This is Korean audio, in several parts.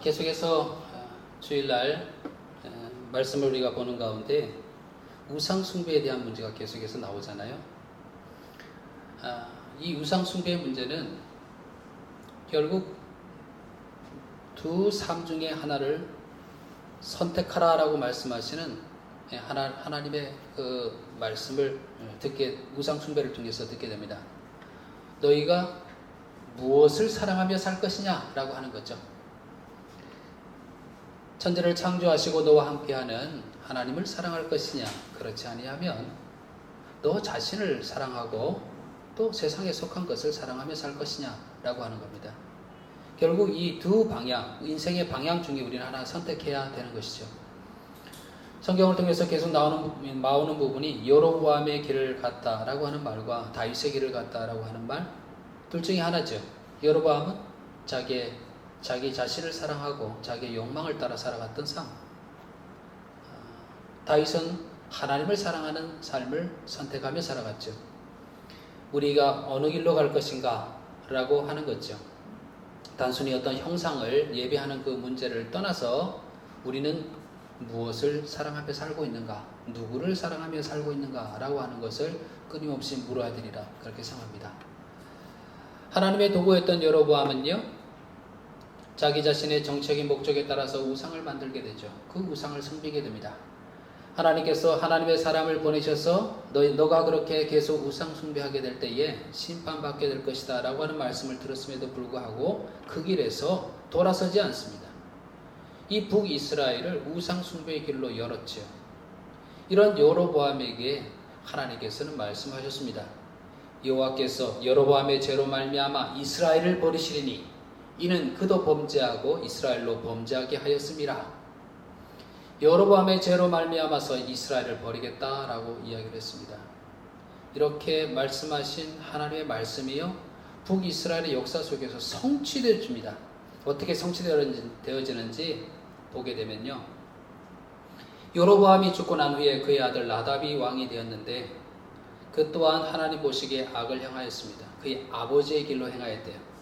계속해서 주일날 말씀을 우리가 보는 가운데 우상 숭배에 대한 문제가 계속해서 나오잖아요. 이 우상 숭배의 문제는 결국 두 삶 중에 하나를 선택하라라고 말씀하시는 하나님의 그 말씀을 우상 숭배를 통해서 듣게 됩니다. 너희가 무엇을 사랑하며 살 것이냐라고 하는 거죠. 천지를 창조하시고 너와 함께하는 하나님을 사랑할 것이냐, 그렇지 아니하면 너 자신을 사랑하고 또 세상에 속한 것을 사랑하며 살 것이냐라고 하는 겁니다. 결국 이 두 방향, 인생의 방향 중에 우리는 하나 선택해야 되는 것이죠. 성경을 통해서 계속 나오는 부분이 여로보암의 길을 갔다라고 하는 말과 다윗의 길을 갔다라고 하는 말, 둘 중에 하나죠. 여로보암은 자기 자신을 사랑하고 자기의 욕망을 따라 살아갔던 삶. 다윗은 하나님을 사랑하는 삶을 선택하며 살아갔죠. 우리가 어느 길로 갈 것인가 라고 하는 거죠. 단순히 어떤 형상을 예배하는 그 문제를 떠나서 우리는 무엇을 사랑하며 살고 있는가, 누구를 사랑하며 살고 있는가 라고 하는 것을 끊임없이 물어야 되리라, 그렇게 생각합니다. 하나님의 도구였던 여로보암은요, 자기 자신의 정책인 목적에 따라서 우상을 만들게 되죠. 그 우상을 섬기게 됩니다. 하나님께서 하나님의 사람을 보내셔서 너가 그렇게 계속 우상 숭배하게 될 때에 심판받게 될 것이다 라고 하는 말씀을 들었음에도 불구하고 그 길에서 돌아서지 않습니다. 이 북이스라엘을 우상 숭배의 길로 열었죠. 이런 여로보암에게 하나님께서는 말씀하셨습니다. 여호와께서 여로보암의 죄로 말미암아 이스라엘을 버리시리니 이는 그도 범죄하고 이스라엘로 범죄하게 하였음이라. 여로보암의 죄로 말미암아서 이스라엘을 버리겠다라고 이야기를 했습니다. 이렇게 말씀하신 하나님의 말씀이요, 북이스라엘의 역사 속에서 성취되어집니다. 어떻게 성취되어지는지 보게 되면요, 여로보암이 죽고 난 후에 그의 아들 나답이 왕이 되었는데 그 또한 하나님 보시기에 악을 행하였습니다. 그의 아버지의 길로 행하였대요.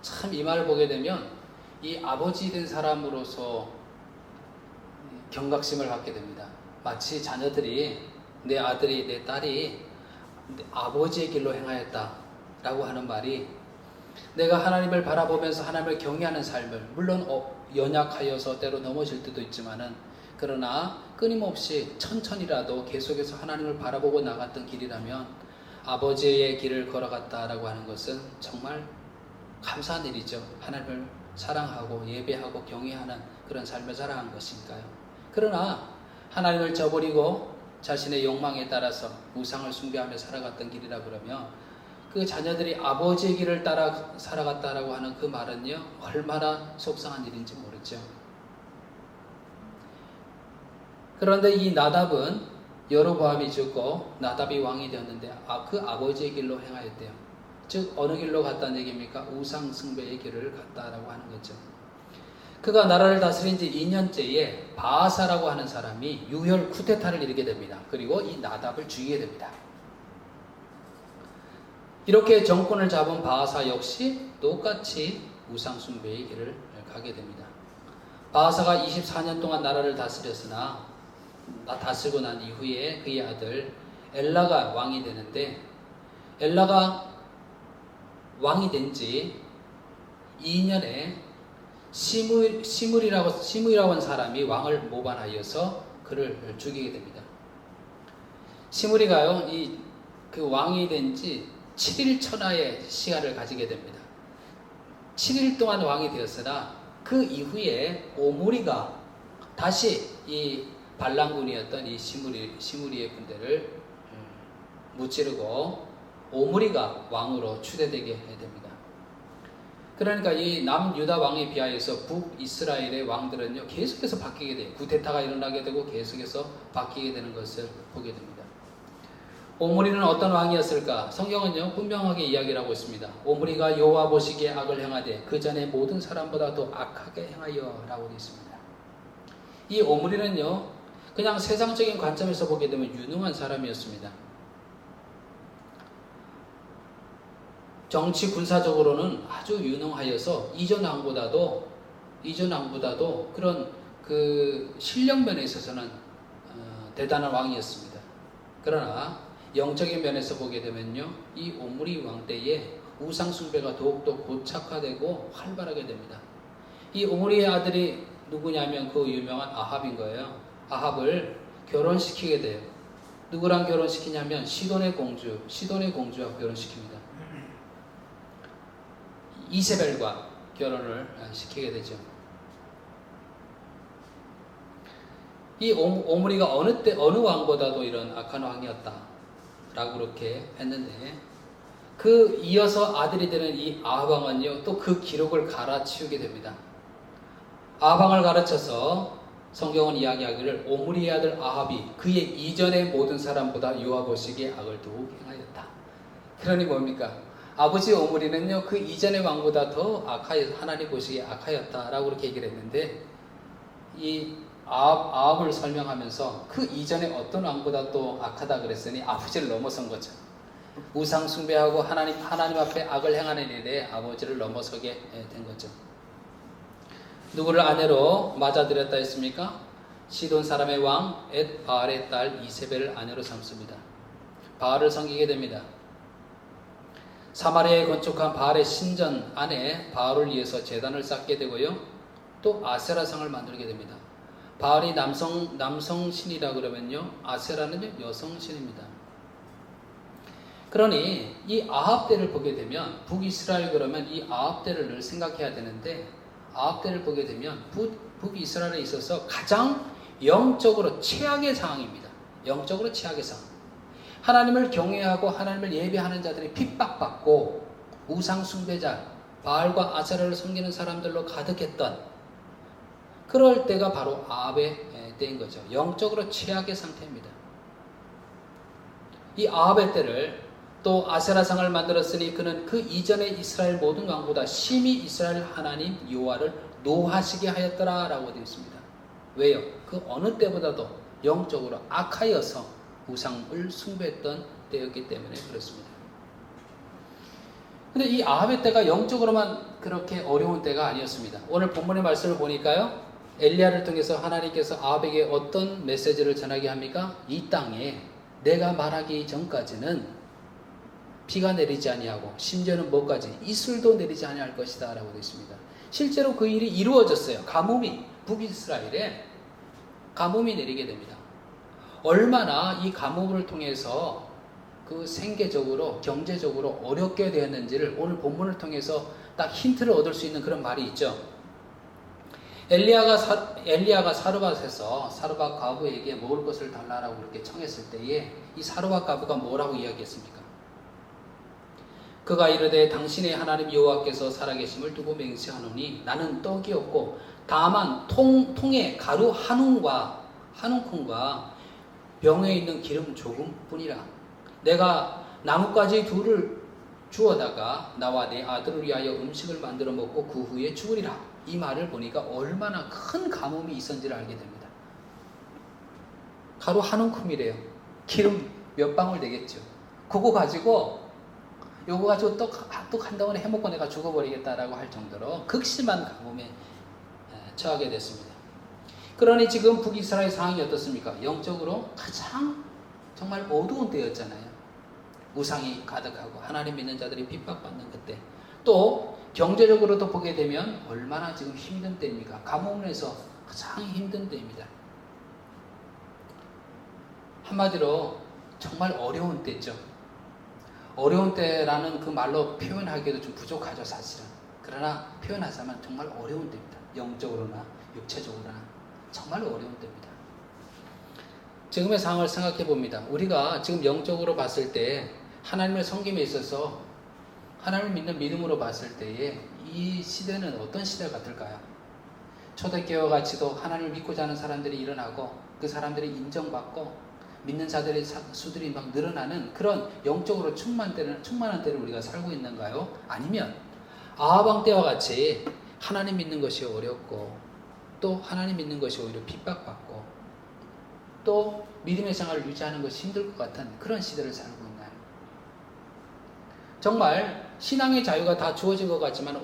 참 이 말을 보게 되면 이 아버지 된 사람으로서 경각심을 갖게 됩니다. 마치 자녀들이, 내 아들이, 내 딸이 아버지의 길로 행하였다 라고 하는 말이, 내가 하나님을 바라보면서 하나님을 경외하는 삶을, 물론 연약하여서 때로 넘어질 때도 있지만은, 그러나 끊임없이 천천히라도 계속해서 하나님을 바라보고 나갔던 길이라면 아버지의 길을 걸어갔다라고 하는 것은 정말 감사한 일이죠. 하나님을 사랑하고 예배하고 경외하는 그런 삶을 살아간 것이니까요. 그러나 하나님을 저버리고 자신의 욕망에 따라서 우상을 숭배하며 살아갔던 길이라 그러면 그 자녀들이 아버지의 길을 따라 살아갔다라고 하는 그 말은요, 얼마나 속상한 일인지 모르죠. 그런데 이 나답은 여로보암이 죽고 나답이 왕이 되었는데 그 아버지의 길로 행하였대요. 즉 어느 길로 갔다는 얘기입니까? 우상 숭배의 길을 갔다라고 하는 거죠. 그가 나라를 다스린 지 2년째에 바아사라고 하는 사람이 유혈 쿠데타를 일으키게 됩니다. 그리고 이 나답을 죽이게 됩니다. 이렇게 정권을 잡은 바아사 역시 똑같이 우상 숭배의 길을 가게 됩니다. 바아사가 24년 동안 나라를 다스렸으나 다스리고 난 이후에 그의 아들 엘라가 왕이 되는데, 엘라가 왕이 된 지 2년에 시므이라고 하는 사람이 왕을 모반하여서 그를 죽이게 됩니다. 시므리가요, 그 왕이 된 지 7일 천하의 시간을 가지게 됩니다. 7일 동안 왕이 되었으나 그 이후에 오므리가 다시 이 반란군이었던 이 시므리의 군대를 무찌르고 오므리가 왕으로 추대되게 됩니다. 그러니까 이 남유다 왕에 비하여서 북이스라엘의 왕들은요, 계속해서 바뀌게 돼요. 구데타가 일어나게 되고 계속해서 바뀌게 되는 것을 보게 됩니다. 오므리는 어떤 왕이었을까? 성경은요, 분명하게 이야기를 하고 있습니다. 오므리가 여호와 보시기에 악을 행하되 그 전에 모든 사람보다 더 악하게 행하여 라고 되어 있습니다. 이 오므리는요, 그냥 세상적인 관점에서 보게 되면 유능한 사람이었습니다. 정치 군사적으로는 아주 유능하여서 이전 왕보다도 이전 왕보다도 그런 그 실력 면에 있어서는 대단한 왕이었습니다. 그러나 영적인 면에서 보게 되면요, 이 오므리 왕 때에 우상 숭배가 더욱더 고착화되고 활발하게 됩니다. 이 오므리의 아들이 누구냐면 그 유명한 아합인 거예요. 아합을 결혼시키게 돼요. 누구랑 결혼시키냐면 시돈의 공주와 결혼시킵니다. 이세벨과 결혼을 시키게 되죠. 이 오므리가 어느 왕보다도 이런 악한 왕이었다라고 그렇게 했는데, 그 이어서 아들이 되는 이 아합 왕은요, 또 그 기록을 갈아치우게 됩니다. 아합 왕을 가르쳐서 성경은 이야기하기를 오므리의 아들 아합이 그의 이전의 모든 사람보다 여호와 보시기에 악을 더욱 행하였다. 그러니 뭡니까? 아버지 오므리는요, 그 이전의 왕보다 더 하나님 보시기에 악하였다라고 그렇게 얘기를 했는데, 이 아합을 설명하면서 그 이전에 어떤 왕보다 또 악하다 그랬으니 아버지를 넘어선 거죠. 우상 숭배하고 하나님 앞에 악을 행하는 일에 아버지를 넘어서게 된 거죠. 누구를 아내로 맞아들였다 했습니까? 시돈 사람의 왕 엣바알의 딸 이세벨을 아내로 삼습니다. 바알을 섬기게 됩니다. 사마리아에 건축한 바알의 신전 안에 바알을 위해서 제단을 쌓게 되고요, 또 아세라상을 만들게 됩니다. 바알이 남성신이라 그러면요, 아세라는 여성신입니다. 그러니 이 아합 때를 보게 되면, 북이스라엘 그러면 이 아합 때를 늘 생각해야 되는데, 아합 때를 보게 되면 북이스라엘에 있어서 가장 영적으로 최악의 상황입니다. 영적으로 최악의 상황. 하나님을 경외하고 하나님을 예배하는 자들이 핍박받고 우상 숭배자 바알과 아세라를 섬기는 사람들로 가득했던 그럴 때가 바로 아합의 때인 거죠. 영적으로 최악의 상태입니다. 이 아합의 때를, 또 아세라상을 만들었으니 그는 그 이전의 이스라엘 모든 왕보다 심히 이스라엘 하나님 여호와를 노하시게 하였더라 라고 되어 있습니다. 왜요? 그 어느 때보다도 영적으로 악하여서 우상을 숭배했던 때였기 때문에 그렇습니다. 근데 이 아합의 때가 영적으로만 그렇게 어려운 때가 아니었습니다. 오늘 본문의 말씀을 보니까요, 엘리야를 통해서 하나님께서 아합에게 어떤 메시지를 전하게 합니까? 이 땅에 내가 말하기 전까지는 비가 내리지 아니하고 심지어는 뭐까지 이슬도 내리지 아니할 것이다 라고 되어 있습니다. 실제로 그 일이 이루어졌어요. 가뭄이 북이스라엘에 가뭄이 내리게 됩니다. 얼마나 이 가뭄을 통해서 그 생계적으로 경제적으로 어렵게 되었는지를 오늘 본문을 통해서 딱 힌트를 얻을 수 있는 그런 말이 있죠. 엘리야가 사르밧에서 사르밧 과부에게 먹을 것을 달라라고 그렇게 청했을 때에 이 사르밧 과부가 뭐라고 이야기했습니까? 그가 이르되 당신의 하나님 여호와께서 살아계심을 두고 맹세하노니 나는 떡이 없고 다만 통에 가루 한 움큼과 병에 있는 기름 조금뿐이라. 내가 나뭇가지 둘을 주워다가 나와 내 아들을 위하여 음식을 만들어 먹고 그 후에 죽으리라. 이 말을 보니까 얼마나 큰 가뭄이 있었는지를 알게 됩니다. 가루 한 움큼이래요. 기름 몇 방울 되겠죠. 그거 가지고 떡 한 덩어리 해먹고 내가 죽어버리겠다라고 할 정도로 극심한 가뭄에 처하게 됐습니다. 그러니 지금 북이스라엘 상황이 어떻습니까? 영적으로 가장 정말 어두운 때였잖아요. 우상이 가득하고 하나님 믿는 자들이 핍박받는 그때, 또 경제적으로도 보게 되면 얼마나 지금 힘든 때입니까? 가뭄에서 가장 힘든 때입니다. 한마디로 정말 어려운 때죠. 어려운 때라는 그 말로 표현하기에도 좀 부족하죠, 사실은. 그러나 표현하자면 정말 어려운 때입니다. 영적으로나 육체적으로나 정말 어려운 때입니다. 지금의 상황을 생각해 봅니다. 우리가 지금 영적으로 봤을 때 하나님을 섬김에 있어서 하나님을 믿는 믿음으로 봤을 때에 이 시대는 어떤 시대 같을까요? 초대교회와 같이도 하나님을 믿고자 하는 사람들이 일어나고 그 사람들이 인정받고 믿는 자들의 수들이 막 늘어나는 그런 영적으로 충만한 때를 우리가 살고 있는가요? 아니면 아합 왕 때와 같이 하나님 믿는 것이 어렵고 또 하나님 믿는 것이 오히려 핍박받고 또 믿음의 생활을 유지하는 것이 힘들 것 같은 그런 시대를 살고 있나요? 정말 신앙의 자유가 다 주어진 것 같지만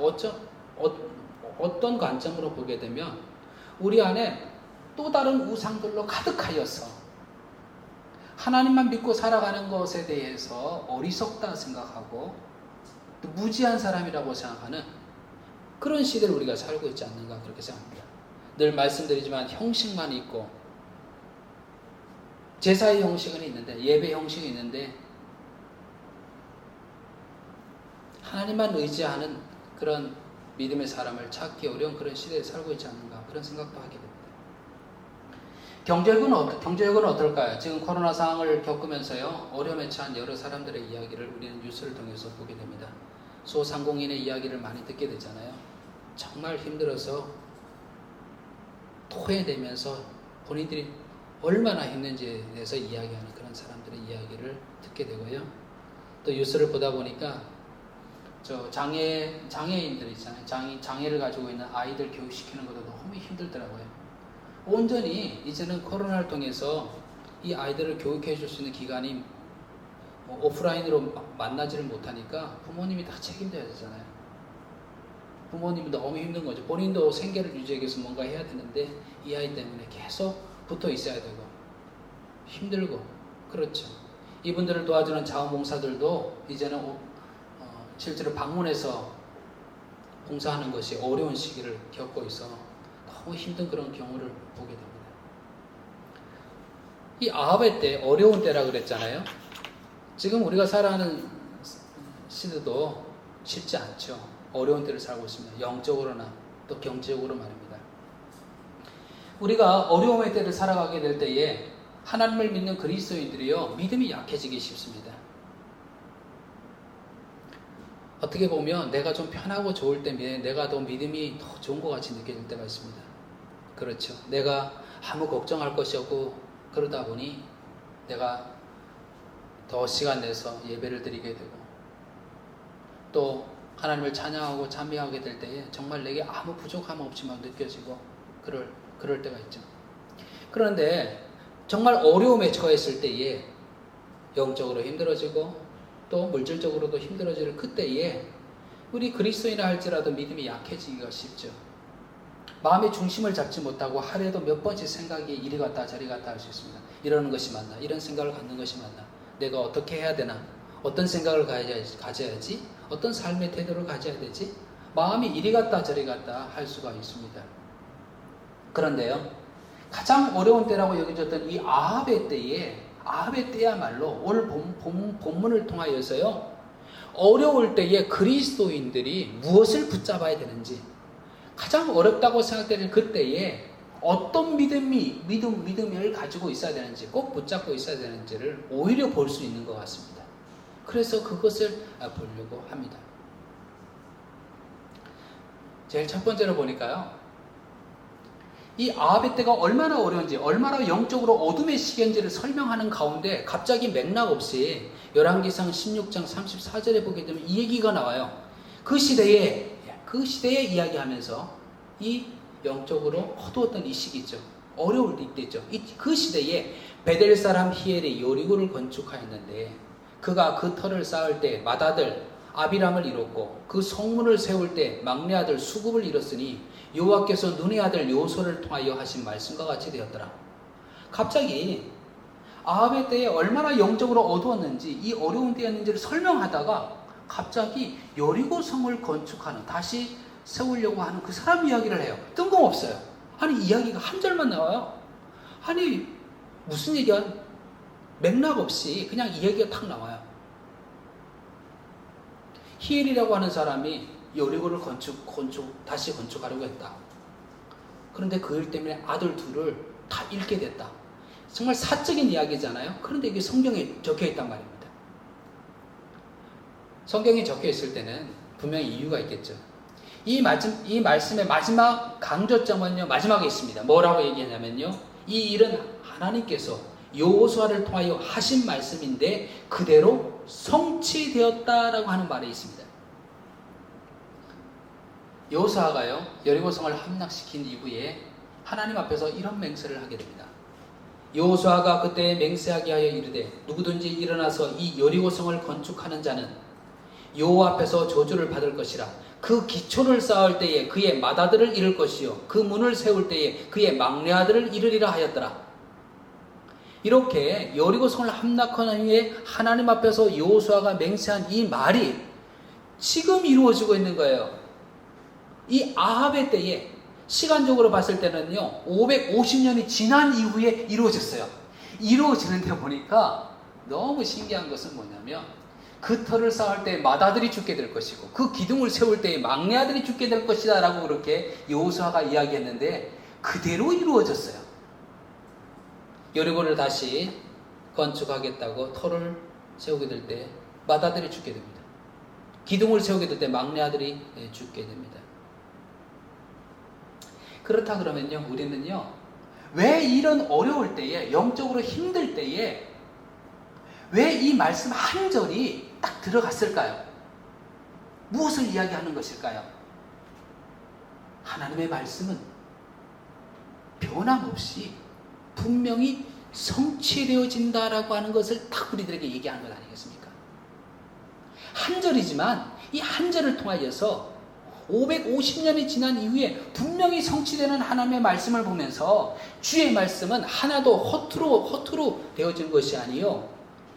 어떤 관점으로 보게 되면 우리 안에 또 다른 우상들로 가득하여서 하나님만 믿고 살아가는 것에 대해서 어리석다 생각하고 또 무지한 사람이라고 생각하는 그런 시대를 우리가 살고 있지 않는가 그렇게 생각합니다. 늘 말씀드리지만 형식만 있고 제사의 형식은 있는데 예배 형식이 있는데 하나님만 의지하는 그런 믿음의 사람을 찾기 어려운 그런 시대에 살고 있지 않는가 그런 생각도 하게 됩니다. 경제력은 어떨까요? 지금 코로나 상황을 겪으면서요 어려움에 처한 여러 사람들의 이야기를 우리는 뉴스를 통해서 보게 됩니다. 소상공인의 이야기를 많이 듣게 되잖아요. 정말 힘들어서 토해내면서 본인들이 얼마나 힘든지에 대해서 이야기하는 그런 사람들의 이야기를 듣게 되고요. 또 뉴스를 보다 보니까 저 장애인들 있잖아요. 장애를 가지고 있는 아이들 교육시키는 것도 너무 힘들더라고요. 온전히 이제는 코로나를 통해서 이 아이들을 교육해 줄 수 있는 기관이 오프라인으로 만나지를 못하니까 부모님이 다 책임져야 되잖아요. 부모님도 너무 힘든 거죠. 본인도 생계를 유지하기 위해서 뭔가 해야 되는데 이 아이 때문에 계속 붙어 있어야 되고 힘들고 그렇죠. 이분들을 도와주는 자원봉사들도 이제는 실제로 방문해서 봉사하는 것이 어려운 시기를 겪고 있어 너무 힘든 그런 경우를 보게 됩니다. 이 아합의 때 어려운 때라 그랬잖아요. 지금 우리가 살아가는 시대도 쉽지 않죠. 어려운 때를 살고 있습니다. 영적으로나 또 경제적으로 말입니다. 우리가 어려움의 때를 살아가게 될 때에 하나님을 믿는 그리스도인들이요 믿음이 약해지기 쉽습니다. 어떻게 보면 내가 좀 편하고 좋을 때면 내가 더 믿음이 더 좋은 것 같이 느껴질 때가 있습니다. 그렇죠. 내가 아무 걱정할 것이 없고 그러다 보니 내가 더 시간 내서 예배를 드리게 되고 또 하나님을 찬양하고 찬미하게 될 때에 정말 내게 아무 부족함 없지만 느껴지고 그럴 때가 있죠. 그런데 정말 어려움에 처했을 때에 영적으로 힘들어지고 또 물질적으로도 힘들어질 그때에 우리 그리스도인이라 할지라도 믿음이 약해지기가 쉽죠. 마음의 중심을 잡지 못하고 하루에도 몇 번씩 생각이 이리 갔다 저리 갔다 할 수 있습니다. 이러는 것이 맞나? 이런 생각을 갖는 것이 맞나? 내가 어떻게 해야 되나? 어떤 생각을 가져야지? 어떤 삶의 태도를 가져야 되지? 마음이 이리 갔다 저리 갔다 할 수가 있습니다. 그런데요, 가장 어려운 때라고 여겨졌던 이 아합의 때야말로 오늘 본문을 통하여서요, 어려울 때에 그리스도인들이 무엇을 붙잡아야 되는지, 가장 어렵다고 생각되는 그때에 어떤 믿음을 가지고 있어야 되는지, 꼭 붙잡고 있어야 되는지를 오히려 볼 수 있는 것 같습니다. 그래서 그것을 보려고 합니다. 제일 첫 번째로 보니까요, 이 아합의 때가 얼마나 어려운지, 얼마나 영적으로 어둠의 시기인지를 설명하는 가운데 갑자기 맥락 없이 열왕기상 16장 34절에 보게 되면 이 얘기가 나와요. 그 시대에 이야기하면서 이 영적으로 어두웠던 이 시기죠. 어려울 때죠. 그 시대에 베델 사람 히엘이 여리고를 건축하였는데 그가 그 터를 쌓을 때 맏아들 아비람을 잃었고 그 성문을 세울 때 막내 아들 수굽을 잃었으니 여호와께서 눈의 아들 요소를 통하여 하신 말씀과 같이 되었더라. 갑자기 아합의 때에 얼마나 영적으로 어두웠는지 이 어려운 때였는지를 설명하다가 갑자기 여리고 성을 건축하는, 다시 세우려고 하는 그 사람 이야기를 해요. 뜬금없어요. 아니 이야기가 한 절만 나와요. 아니 무슨 얘기야? 맥락 없이 그냥 이 얘기가 탁 나와요. 히엘이라고 하는 사람이 여리고를 다시 건축하려고 했다. 그런데 그 일 때문에 아들 둘을 다 잃게 됐다. 정말 사적인 이야기잖아요. 그런데 이게 성경에 적혀 있단 말입니다. 성경에 적혀 있을 때는 분명히 이유가 있겠죠. 이 말씀의 마지막 강조점은요, 마지막에 있습니다. 뭐라고 얘기하냐면요, 이 일은 하나님께서 여호수아를 통하여 하신 말씀인데 그대로 성취되었다라고 하는 말이 있습니다. 여호수아가요, 여리고성을 함락시킨 이후에 하나님 앞에서 이런 맹세를 하게 됩니다. 여호수아가 그때 맹세하게 하여 이르되 누구든지 일어나서 이 여리고성을 건축하는 자는 여호와 앞에서 저주를 받을 것이라. 그 기초를 쌓을 때에 그의 맏아들을 잃을 것이요 그 문을 세울 때에 그의 막내 아들을 잃으리라 하였더라. 이렇게 여리고성을 함락한 후에 하나님 앞에서 여호수아가 맹세한 이 말이 지금 이루어지고 있는 거예요. 이 아합의 때에 시간적으로 봤을 때는요 550년이 지난 이후에 이루어졌어요. 이루어지는데 보니까 너무 신기한 것은 뭐냐면 그 터를 쌓을 때 맏아들이 죽게 될 것이고 그 기둥을 세울 때 막내 아들이 죽게 될 것이다 라고 그렇게 여호수아가 이야기했는데 그대로 이루어졌어요. 여리고를 다시 건축하겠다고 터를 세우게 될 때 맏아들이 죽게 됩니다. 기둥을 세우게 될 때 막내 아들이 죽게 됩니다. 그렇다 그러면요 우리는요 왜 이런 어려울 때에 영적으로 힘들 때에 왜 이 말씀 한 절이 딱 들어갔을까요? 무엇을 이야기하는 것일까요? 하나님의 말씀은 변함없이 분명히 성취되어진다라고 하는 것을 딱 우리들에게 얘기하는 것 아니겠습니까? 한 절이지만 이 한 절을 통하여서 550년이 지난 이후에 분명히 성취되는 하나님의 말씀을 보면서 주의 말씀은 하나도 허투루 되어진 것이 아니요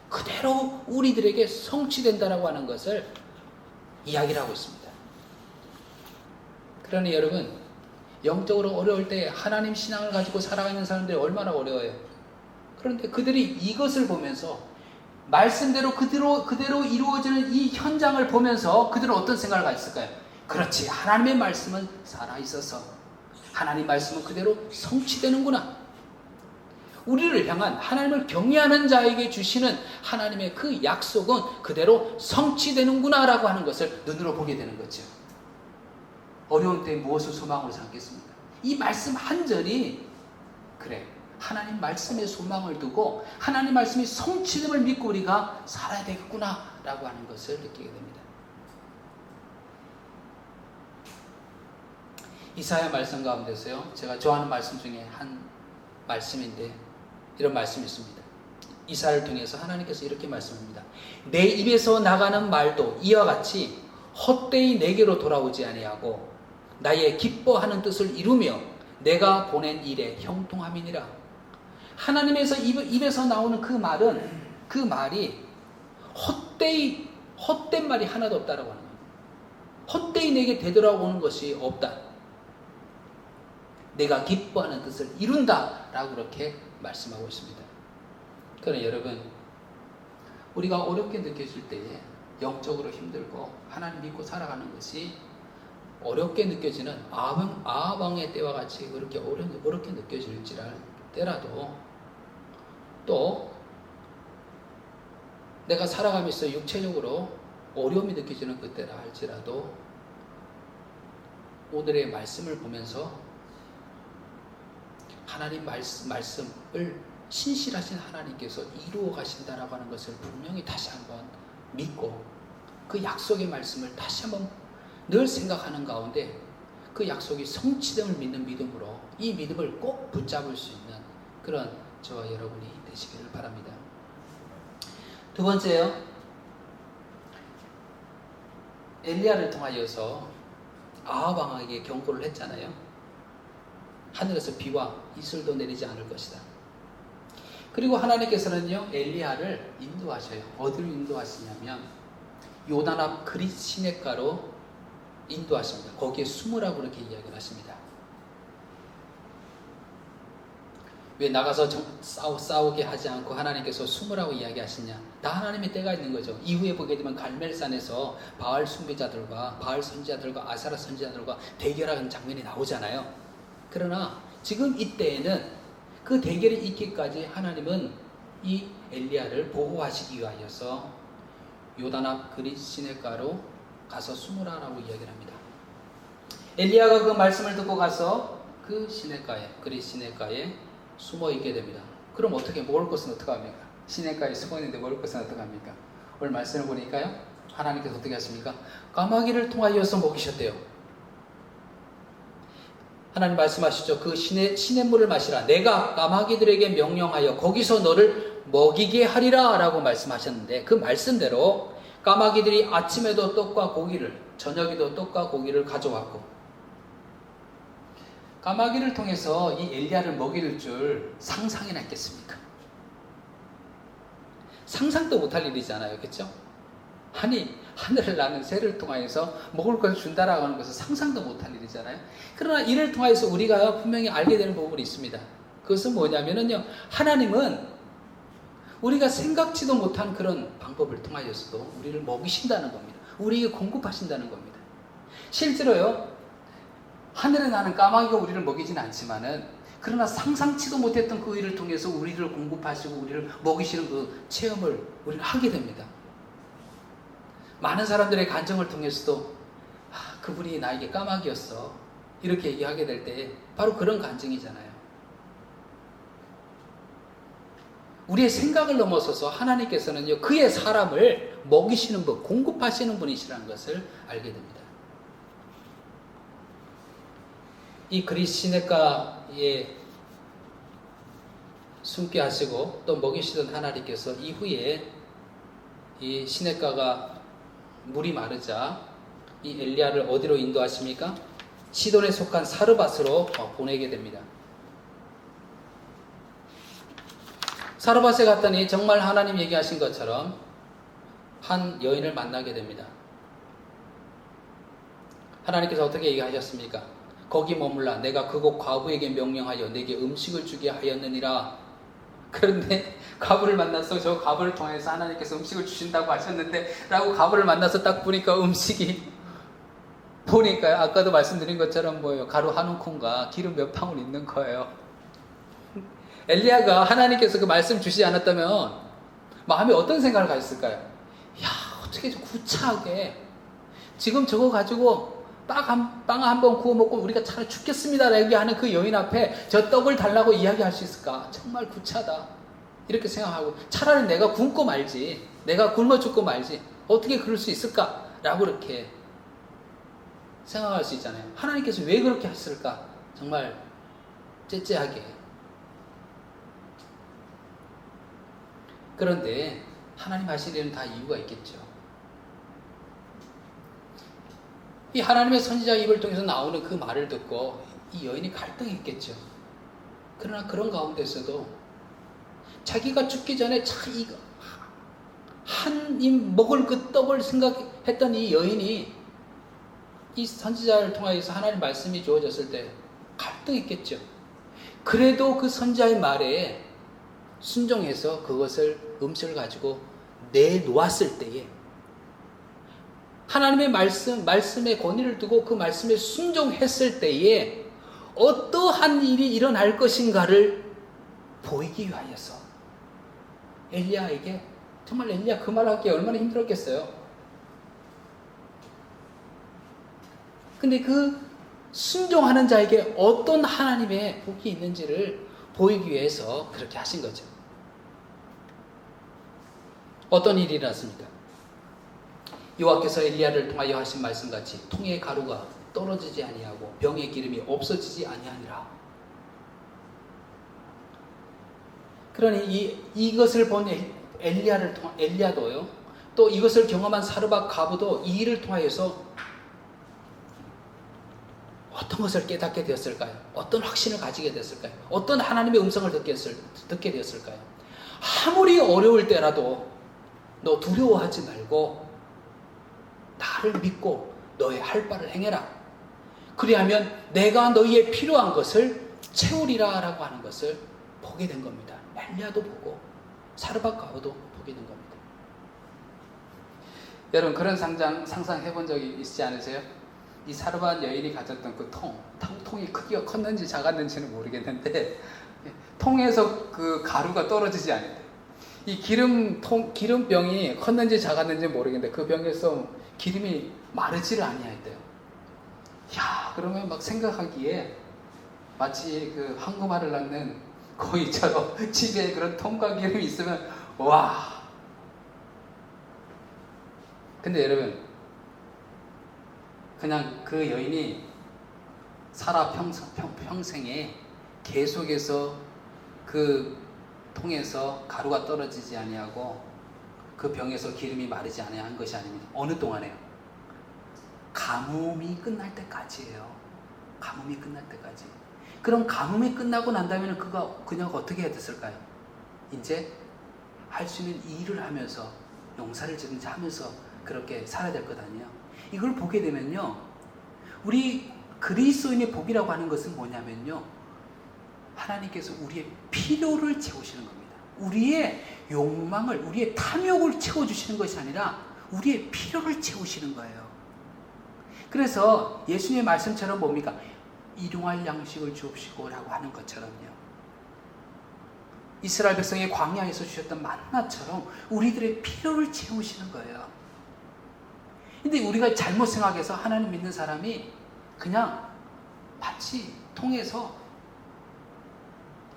그대로 우리들에게 성취된다라고 하는 것을 이야기를 하고 있습니다. 그러니 여러분 영적으로 어려울 때 하나님 신앙을 가지고 살아가는 사람들이 얼마나 어려워요. 그런데 그들이 이것을 보면서 말씀대로 그대로 이루어지는 이 현장을 보면서 그들은 어떤 생각을 가졌을까요? 그렇지, 하나님의 말씀은 살아있어서 하나님 말씀은 그대로 성취되는구나. 우리를 향한 하나님을 경외하는 자에게 주시는 하나님의 그 약속은 그대로 성취되는구나 라고 하는 것을 눈으로 보게 되는 거죠. 어려운 때 무엇을 소망으로 삼겠습니까? 이 말씀 한 절이 그래 하나님 말씀에 소망을 두고 하나님 말씀이 성취됨을 믿고 우리가 살아야 되겠구나 라고 하는 것을 느끼게 됩니다. 이사야 말씀 가운데서요 제가 좋아하는 말씀 중에 한 말씀인데 이런 말씀이 있습니다. 이사야를 통해서 하나님께서 이렇게 말씀합니다. 내 입에서 나가는 말도 이와 같이 헛되이 내게로 돌아오지 아니하고 나의 기뻐하는 뜻을 이루며 내가 보낸 일에 형통함이니라. 하나님에서 입에서 나오는 그 말이 헛된 말이 하나도 없다라고 하는 겁니다. 헛되이 내게 되돌아오는 것이 없다. 내가 기뻐하는 뜻을 이룬다라고 그렇게 말씀하고 있습니다. 그러나 여러분 우리가 어렵게 느껴질 때에 영적으로 힘들고 하나님 믿고 살아가는 것이 어렵게 느껴지는 아합 왕의 때와 같이 그렇게 어렵게 느껴질지라도 또 내가 살아가면서 육체적으로 어려움이 느껴지는 그때라 할지라도 오늘의 말씀을 보면서 하나님 말씀을 신실하신 하나님께서 이루어 가신다라고 하는 것을 분명히 다시 한번 믿고 그 약속의 말씀을 다시 한번 늘 생각하는 가운데 그 약속이 성취됨을 믿는 믿음으로 이 믿음을 꼭 붙잡을 수 있는 그런 저와 여러분이 되시기를 바랍니다. 두 번째요. 엘리야를 통하여서 아합 왕에게 경고를 했잖아요. 하늘에서 비와 이슬도 내리지 않을 것이다. 그리고 하나님께서는요 엘리야를 인도하셔요. 어디로 인도하시냐면 요단 앞 그릿 시냇가로 인도하십니다. 거기에 숨으라고 그렇게 이야기를 하십니다. 왜 나가서 싸우게 하지 않고 하나님께서 숨으라고 이야기하시냐? 다 하나님의 때가 있는 거죠. 이후에 보게 되면 갈멜산에서 바알 숭배자들과 바알 선지자들과 아세라 선지자들과 대결하는 장면이 나오잖아요. 그러나 지금 이때에는 그 대결이 있기까지 하나님은 이 엘리야를 보호하시기 위하여서 요단 앞 그릿 시냇가로 가서 숨으라라고 이야기를 합니다. 엘리야가 그 말씀을 듣고 가서 그 그릿 시냇가에 숨어 있게 됩니다. 그럼 어떻게 먹을 것은 어떻게 합니까? 시냇가에 숨어 있는데 먹을 것은 어떻게 합니까? 오늘 말씀을 보니까요 하나님께서 어떻게 하십니까? 까마귀를 통하여서 먹이셨대요. 하나님 말씀하시죠. 그 시냇물을 마시라. 내가 까마귀들에게 명령하여 거기서 너를 먹이게 하리라 라고 말씀하셨는데 그 말씀대로 까마귀들이 아침에도 떡과 고기를 저녁에도 떡과 고기를 가져왔고, 까마귀를 통해서 이 엘리야를 먹일 줄 상상이나 했겠습니까? 상상도 못할 일이잖아요. 그렇죠? 아니, 하늘을 나는 새를 통하여서 먹을 것을 준다라고 하는 것은 상상도 못할 일이잖아요. 그러나 이를 통하여서 우리가 분명히 알게 되는 부분이 있습니다. 그것은 뭐냐면요, 하나님은 우리가 생각지도 못한 그런 방법을 통하여서도 우리를 먹이신다는 겁니다. 우리에게 공급하신다는 겁니다. 실제로요, 하늘에 나는 까마귀가 우리를 먹이지는 않지만은, 그러나 상상치도 못했던 그 일을 통해서 우리를 공급하시고 우리를 먹이시는 그 체험을 우리는 하게 됩니다. 많은 사람들의 간증을 통해서도 그분이 나에게 까마귀였어, 이렇게 얘기하게 될 때 바로 그런 간증이잖아요. 우리의 생각을 넘어서서 하나님께서는요, 그의 사람을 먹이시는 분, 공급하시는 분이시라는 것을 알게 됩니다. 이 그리스 시냇가에 숨게 하시고 또 먹이시던 하나님께서 이후에 이 시냇가가 물이 마르자 이 엘리야를 어디로 인도하십니까? 시돈에 속한 사르밧으로 보내게 됩니다. 사르밧에 갔더니 정말 하나님 얘기하신 것처럼 한 여인을 만나게 됩니다. 하나님께서 어떻게 얘기하셨습니까? 거기 머물라, 내가 그곳 과부에게 명령하여 내게 음식을 주게 하였느니라. 그런데 과부를 만나서 저 과부를 통해서 하나님께서 음식을 주신다고 하셨는데 라고 과부를 만나서 딱 보니까 음식이 보니까 아까도 말씀드린 것처럼 뭐예요? 가루 한 움큼과 기름 몇 방울 있는 거예요. 엘리야가 하나님께서 그 말씀 주시지 않았다면 마음에 어떤 생각을 가졌을까요? 야, 어떻게 좀 구차하게 지금 저거 가지고 빵 한 번 구워 먹고 우리가 차라리 죽겠습니다 라고 하는 그 여인 앞에 저 떡을 달라고 이야기할 수 있을까? 정말 구차하다 이렇게 생각하고, 차라리 내가 굶고 말지, 내가 굶어 죽고 말지, 어떻게 그럴 수 있을까? 라고 이렇게 생각할 수 있잖아요. 하나님께서 왜 그렇게 하실까? 정말 째째하게. 그런데 하나님 하신 일은 다 이유가 있겠죠. 이 하나님의 선지자 입을 통해서 나오는 그 말을 듣고 이 여인이 갈등했겠죠. 그러나 그런 가운데서도 자기가 죽기 전에 한 입 먹을 그 떡을 생각했던 이 여인이 이 선지자를 통하여서 하나님 말씀이 주어졌을 때 갈등했겠죠. 그래도 그 선지자의 말에 순종해서 그것을 음식을 가지고 내놓았을 때에 하나님의 말씀에 권위를 두고 그 말씀에 순종했을 때에 어떠한 일이 일어날 것인가를 보이기 위하여서 엘리야에게, 정말 엘리야 그 말하기 얼마나 힘들었겠어요. 근데 그 순종하는 자에게 어떤 하나님의 복이 있는지를 보이기 위해서 그렇게 하신 거죠. 어떤 일이 일어났습니까? 여호와께서 엘리야를 통하여 하신 말씀같이 통의 가루가 떨어지지 아니하고 병의 기름이 없어지지 아니하니라. 그러니 이것을 본 엘리야도요, 또 이것을 경험한 사르밧 과부도 이 일을 통하여서 어떤 것을 깨닫게 되었을까요? 어떤 확신을 가지게 됐을까요? 어떤 하나님의 음성을 듣게 되었을까요? 아무리 어려울 때라도 너 두려워하지 말고 나를 믿고 너의 할 바를 행해라. 그리하면 내가 너희의 필요한 것을 채우리라 라고 하는 것을 보게 된 겁니다. 엘리야도 보고 사르밧 과부도 보게 된 겁니다. 여러분 그런 상상해 본 적이 있지 않으세요? 이 사르밧 여인이 가졌던 그 통이 크기가 컸는지 작았는지는 모르겠는데 통에서 그 가루가 떨어지지 않을 때, 이 기름병이 컸는지 작았는지 모르겠는데 그 병에서 기름이 마르지를 아니하였대요. 야, 그러면 막 생각하기에 마치 그 황금알을 낳는 고이처럼 집에 그런 통과 기름이 있으면 와. 근데 여러분 그냥 그 여인이 살아 평생에 계속해서 그 통에서 가루가 떨어지지 아니하고 그 병에서 기름이 마르지 아니한 것이 아닙니다. 어느 동안에요? 가뭄이 끝날 때까지예요. 가뭄이 끝날 때까지. 그럼 가뭄이 끝나고 난다면 그녀가 어떻게 해야 됐을까요? 이제 할 수 있는 일을 하면서 농사를 짓는지 하면서 그렇게 살아야 될 것 아니에요. 이걸 보게 되면요, 우리 그리스도인의 복이라고 하는 것은 뭐냐면요, 하나님께서 우리의 필요를 채우시는 겁니다. 우리의 욕망을, 우리의 탐욕을 채워주시는 것이 아니라 우리의 필요를 채우시는 거예요. 그래서 예수님의 말씀처럼 뭡니까? 일용할 양식을 주옵시고 라고 하는 것처럼요, 이스라엘 백성의 광야에서 주셨던 만나처럼 우리들의 필요를 채우시는 거예요. 근데 우리가 잘못 생각해서 하나님 믿는 사람이 그냥 밭이 통해서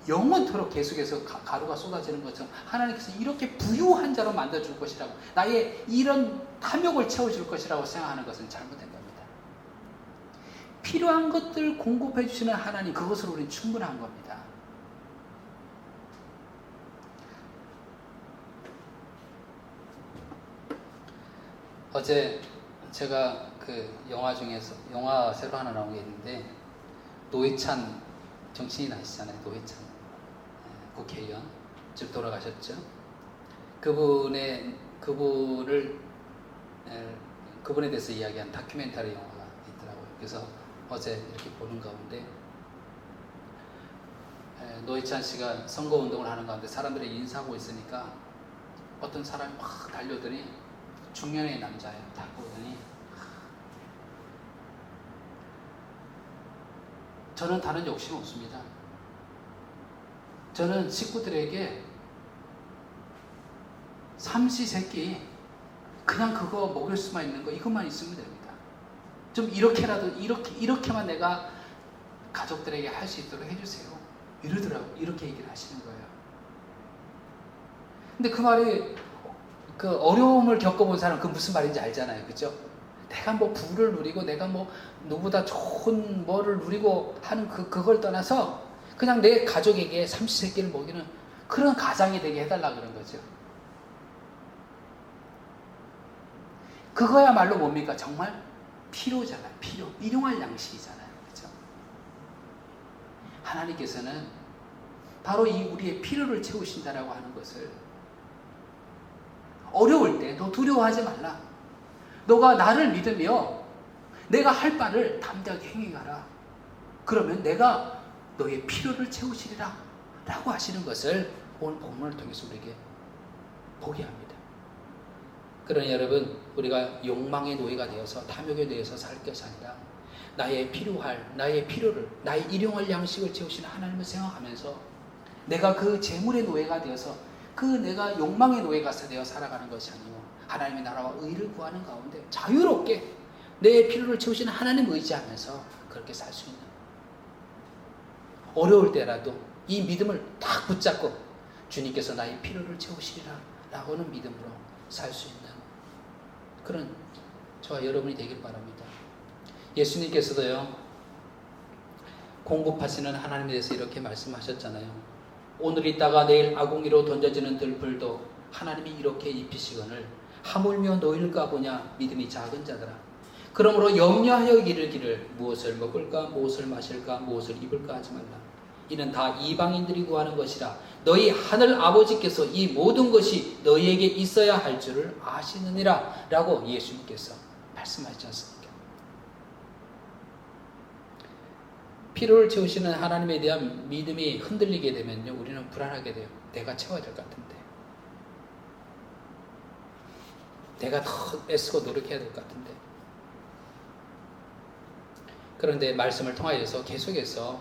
영원토록 계속해서 가루가 쏟아지는 것처럼 하나님께서 이렇게 부유한 자로 만들어줄 것이라고, 나의 이런 탐욕을 채워줄 것이라고 생각하는 것은 잘못된 겁니다. 필요한 것들 공급해 주시는 하나님, 그것으로 우리는 충분한 겁니다. 어제 제가 그 영화 중에서, 영화 새로 하나 나온 게 있는데, 노회찬 정치인 아시잖아요. 노회찬 국회의원 즉 돌아가셨죠. 그분에 대해서 이야기한 다큐멘터리 영화가 있더라고요. 그래서 어제 이렇게 보는 가운데 노회찬 씨가 선거운동을 하는 가운데 사람들이 인사하고 있으니까 어떤 사람이 막 달려오더니, 중년의 남자예요. 딱 보더니, 저는 다른 욕심 없습니다. 저는 식구들에게 삼시세끼 그냥 그거 먹일 수만 있는 거, 이것만 있으면 됩니다. 좀 이렇게라도, 이렇게만 내가 가족들에게 할 수 있도록 해주세요. 이러더라고. 이렇게 얘기를 하시는 거예요. 근데 그 말이, 그 어려움을 겪어본 사람, 그 무슨 말인지 알잖아요. 그죠? 내가 뭐 부를 누리고, 내가 뭐 누구보다 좋은 뭐를 누리고 하는 그걸 떠나서 그냥 내 가족에게 삼시세끼를 먹이는 그런 가장이 되게 해달라 그런 거죠. 그거야말로 뭡니까? 정말 필요잖아요. 필요. 일용할 양식이잖아요. 그죠? 하나님께서는 바로 이 우리의 필요를 채우신다라고 하는 것을, 어려울 때 너 두려워하지 말라. 너가 나를 믿으며 내가 할 바를 담대하게 행해가라. 그러면 내가 너의 필요를 채우시리라 라고 하시는 것을 오늘 본문을 통해서 우리에게 보게 합니다. 그러니 여러분, 우리가 욕망의 노예가 되어서 탐욕에 대해서 살 것이 아니라 나의 필요를, 나의 일용할 양식을 채우시는 하나님을 생각하면서 내가 그 재물의 노예가 되어서 그 내가 욕망의 노예가 되어 살아가는 것이 아니고 하나님의 나라와 의를 구하는 가운데 자유롭게 내 필요를 채우시는 하나님을 의지하면서 그렇게 살 수 있는, 어려울 때라도 이 믿음을 딱 붙잡고 주님께서 나의 필요를 채우시리라 라고는 믿음으로 살 수 있는 그런 저와 여러분이 되길 바랍니다. 예수님께서도요, 공급하시는 하나님에 대해서 이렇게 말씀하셨잖아요. 오늘 있다가 내일 아궁이로 던져지는 들불도 하나님이 이렇게 입히시거늘 하물며 너희일까 보냐 믿음이 작은 자들아. 그러므로 염려하여 이르기를 무엇을 먹을까 무엇을 마실까 무엇을 입을까 하지 말라. 이는 다 이방인들이 구하는 것이라. 너희 하늘 아버지께서 이 모든 것이 너희에게 있어야 할 줄을 아시느니라 라고 예수님께서 말씀하셨지 않습니까? 필요를 채우시는 하나님에 대한 믿음이 흔들리게 되면요, 우리는 불안하게 돼요. 내가 채워야 될 것 같은데, 내가 더 애쓰고 노력해야 될 것 같은데. 그런데 말씀을 통하여서 계속해서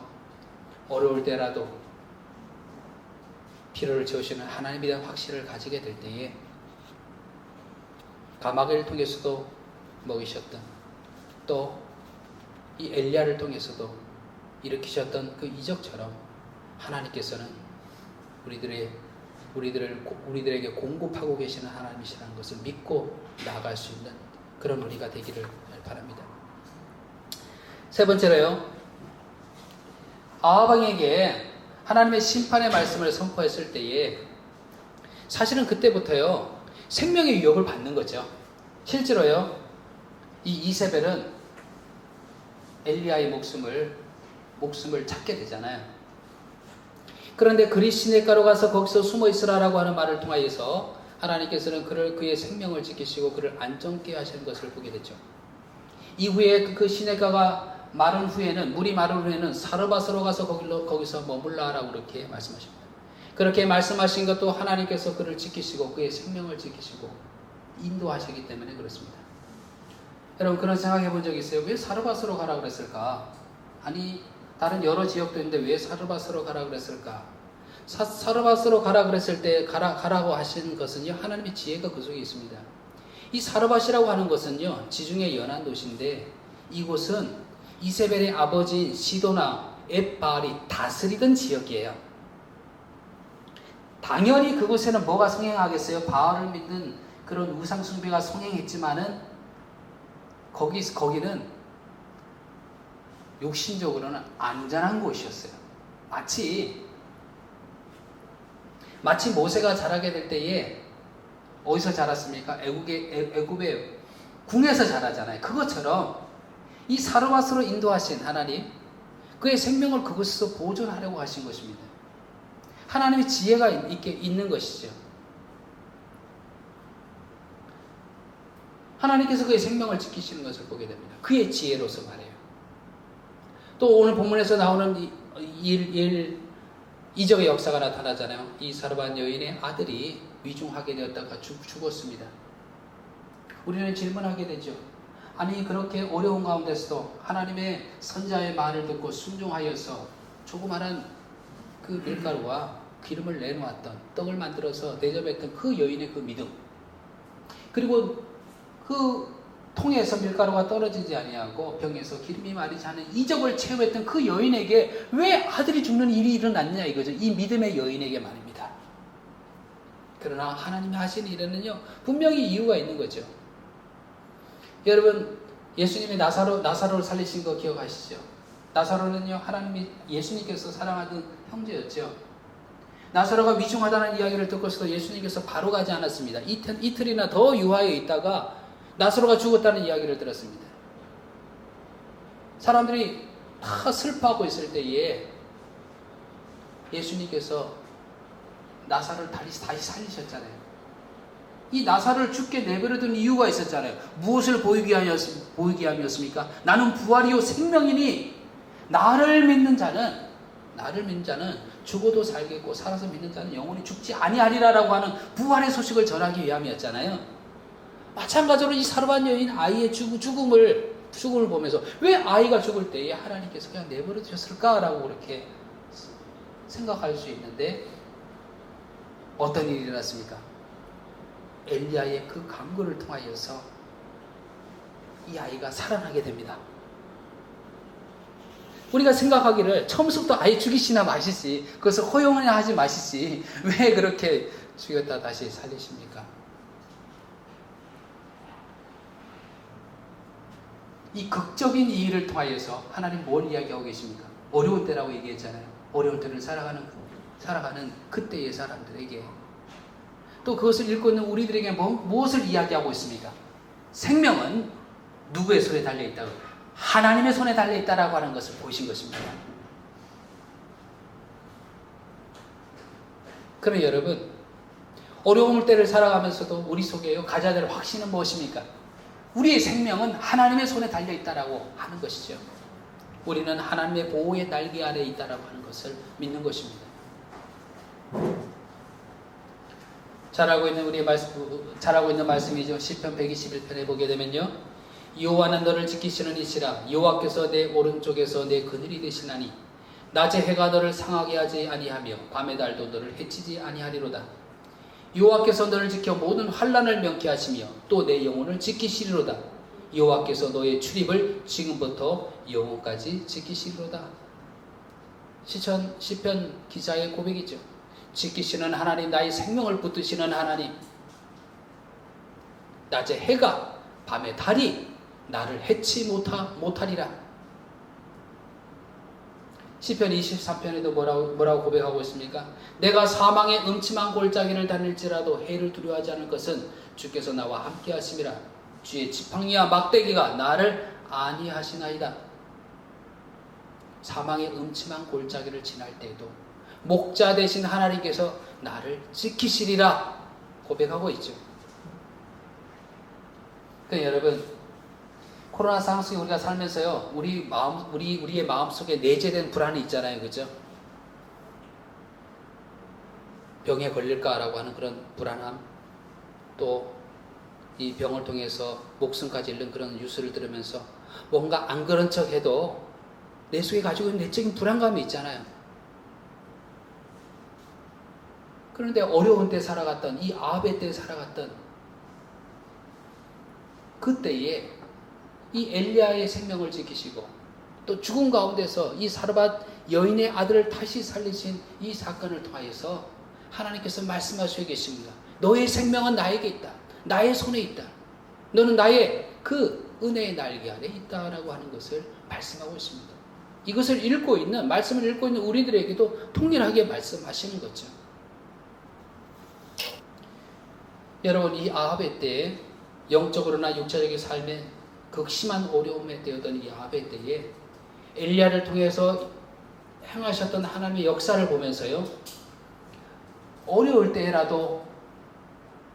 어려울 때라도 필요를 채우시는 하나님에 대한 확신을 가지게 될 때에 가마귀를 통해서도 먹이셨던, 또 이 엘리야를 통해서도 일으키셨던 그 이적처럼 하나님께서는 우리들에게 공급하고 계시는 하나님이시라는 것을 믿고 나아갈 수 있는 그런 우리가 되기를 바랍니다. 세 번째로요, 아합왕에게 하나님의 심판의 말씀을 선포했을 때에 사실은 그때부터요 생명의 위협을 받는 거죠. 실제로요 이 이세벨은 엘리야의 목숨을 찾게 되잖아요. 그런데 그리 시냇가로 가서 거기서 숨어 있으라라고 하는 말을 통하여서 하나님께서는 그의 생명을 지키시고 그를 안정케 하시는 것을 보게 되죠. 이후에 그 시냇가가 마른 후에는, 물이 마른 후에는 사르밧으로 가서 거기서 머물라라고 그렇게 말씀하십니다. 그렇게 말씀하신 것도 하나님께서 그를 지키시고 그의 생명을 지키시고 인도하시기 때문에 그렇습니다. 여러분, 그런 생각해 본 적 있어요? 왜 사르밧으로 가라고 그랬을까? 아니, 다른 여러 지역도 있는데 왜 사르밧으로 가라고 그랬을까? 사르밧으로 가라 그랬을 때 가라고 하신 것은요, 하나님의 지혜가 그 속에 있습니다. 이 사르밧이라고 하는 것은요, 지중해 연안 도시인데 이곳은 이세벨의 아버지인 시도나 엣바알이 다스리던 지역이에요. 당연히 그곳에는 뭐가 성행하겠어요? 바알을 믿는 그런 우상 숭배가 성행했지만은 거기는 육신적으로는 안전한 곳이었어요. 마치 모세가 자라게 될 때에 어디서 자랐습니까? 애굽의 궁에서 자라잖아요. 그것처럼 이 사르밧으로 인도하신 하나님, 그의 생명을 그곳에서 보존하려고 하신 것입니다. 하나님의 지혜가 있는 것이죠. 하나님께서 그의 생명을 지키시는 것을 보게 됩니다. 그의 지혜로서 말해요. 또 오늘 본문에서 나오는 이적의 역사가 나타나잖아요. 이 사르밧 여인의 아들이 위중하게 되었다가 죽었습니다. 우리는 질문하게 되죠. 아니, 그렇게 어려운 가운데서도 하나님의 선자의 말을 듣고 순종하여서 조그마한 그 밀가루와 기름을 내놓았던, 떡을 만들어서 대접했던 그 여인의 그 믿음, 그리고 그 통에서 밀가루가 떨어지지 아니하고 병에서 기름이 마르지 않은 이적을 체험했던 그 여인에게 왜 아들이 죽는 일이 일어났냐 이거죠. 이 믿음의 여인에게 말입니다. 그러나 하나님이 하신 일에는요, 분명히 이유가 있는 거죠. 여러분, 예수님이 나사로를 살리신 거 기억하시죠? 나사로는요, 예수님께서 사랑하던 형제였죠. 나사로가 위중하다는 이야기를 듣고서도 예수님께서 바로 가지 않았습니다. 이틀이나 더 유하에 있다가 나사로가 죽었다는 이야기를 들었습니다. 사람들이 다 슬퍼하고 있을 때에 예수님께서 나사로를 다시 살리셨잖아요. 이 나사로를 죽게 내버려둔 이유가 있었잖아요. 무엇을 보이게 함이었습니까? 나는 부활이요 생명이니 나를 믿는 자는 죽어도 살겠고 살아서 믿는 자는 영원히 죽지 아니하리라라고 하는 부활의 소식을 전하기 위함이었잖아요. 마찬가지로 이 사르밧 여인 아이의 죽음을 보면서 왜 아이가 죽을 때에 하나님께서 그냥 내버려 두셨을까라고 그렇게 생각할 수 있는데, 어떤 일이 일어났습니까? 엘리야의 그 간구를 통하여서 이 아이가 살아나게 됩니다. 우리가 생각하기를 처음부터 아이 죽이시나 마시지, 그것을 허용하냐 하지 마시지, 왜 그렇게 죽였다 다시 살리십니까? 이 극적인 이 일을 통하여서 하나님 뭘 이야기하고 계십니까? 어려운 때라고 얘기했잖아요. 어려운 때를 살아가는 그때의 사람들에게, 또 그것을 읽고 있는 우리들에게 무엇을 이야기하고 있습니까? 생명은 누구의 손에 달려있다고? 하나님의 손에 달려있다라고 하는 것을 보이신 것입니다. 그럼 여러분, 어려운 때를 살아가면서도 우리 속에 가져야 될 확신은 무엇입니까? 우리의 생명은 하나님의 손에 달려있다라고 하는 것이죠. 우리는 하나님의 보호의 날개 아래에 있다라고 하는 것을 믿는 것입니다. 잘하고 있는 말씀이죠. 시편 121편에 보게 되면요, 여호와는 너를 지키시는 이시라. 여호와께서 내 오른쪽에서 내 그늘이 되시나니 낮에 해가 너를 상하게 하지 아니하며 밤의 달도 너를 해치지 아니하리로다. 여호와께서 너를 지켜 모든 환난을 명쾌하시며 또 내 영혼을 지키시리로다. 여호와께서 너의 출입을 지금부터 영혼까지 지키시리로다. 시편 기자의 고백이죠. 지키시는 하나님, 나의 생명을 붙드시는 하나님, 낮에 해가 밤에 달이 나를 해치 못하리라. 시편 23편에도 뭐라고 고백하고 있습니까? 내가 사망의 음침한 골짜기를 다닐지라도 해를 두려워하지 않을 것은 주께서 나와 함께 하심이라. 주의 지팡이와 막대기가 나를 안위하시나이다. 사망의 음침한 골짜기를 지날 때에도 목자 되신 하나님께서 나를 지키시리라 고백하고 있죠. 그러니까 여러분, 코로나 상황 속에 우리가 살면서요, 우리의 마음 속에 내재된 불안이 있잖아요, 그죠? 병에 걸릴까라고 하는 그런 불안함, 또 이 병을 통해서 목숨까지 잃는 그런 뉴스를 들으면서 뭔가 안 그런 척해도 내 속에 가지고 있는 내적인 불안감이 있잖아요. 그런데 어려운 때 살아갔던 이 아합의 때 살아갔던 그때에 이 엘리야의 생명을 지키시고 또 죽은 가운데서 이 사르밧 여인의 아들을 다시 살리신 이 사건을 통하여서 하나님께서 말씀하시고 계십니다. 너의 생명은 나에게 있다. 나의 손에 있다. 너는 나의 그 은혜의 날개 아래 있다라고 하는 것을 말씀하고 있습니다. 이것을 읽고 있는, 말씀을 읽고 있는 우리들에게도 통일하게 말씀하시는 거죠. 여러분, 이 아합의 때에 영적으로나 육체적인 삶에 극심한 어려움에 되었던 이 아합의 때에 엘리야를 통해서 행하셨던 하나님의 역사를 보면서요, 어려울 때라도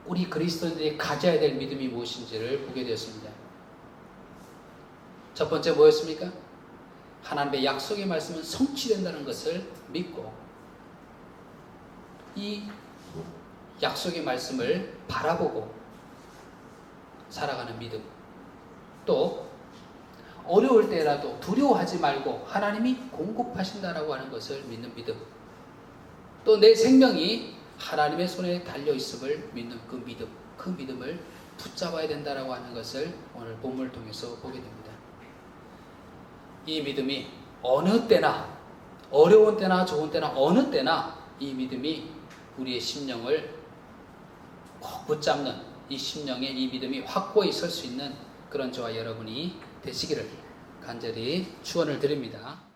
우리 그리스도인들이 가져야 될 믿음이 무엇인지를 보게 되었습니다. 첫 번째 뭐였습니까? 하나님의 약속의 말씀은 성취된다는 것을 믿고 이 약속의 말씀을 바라보고 살아가는 믿음, 또 어려울 때라도 두려워하지 말고 하나님이 공급하신다라고 하는 것을 믿는 믿음, 또 내 생명이 하나님의 손에 달려있음을 믿는 그 믿음을 붙잡아야 된다라고 하는 것을 오늘 본문을 통해서 보게 됩니다. 이 믿음이 어느 때나, 어려운 때나 좋은 때나 어느 때나 이 믿음이 우리의 심령을 꼭 붙잡는, 이 심령에 이 믿음이 확고히 설 수 있는 그런 저와 여러분이 되시기를 간절히 축원을 드립니다.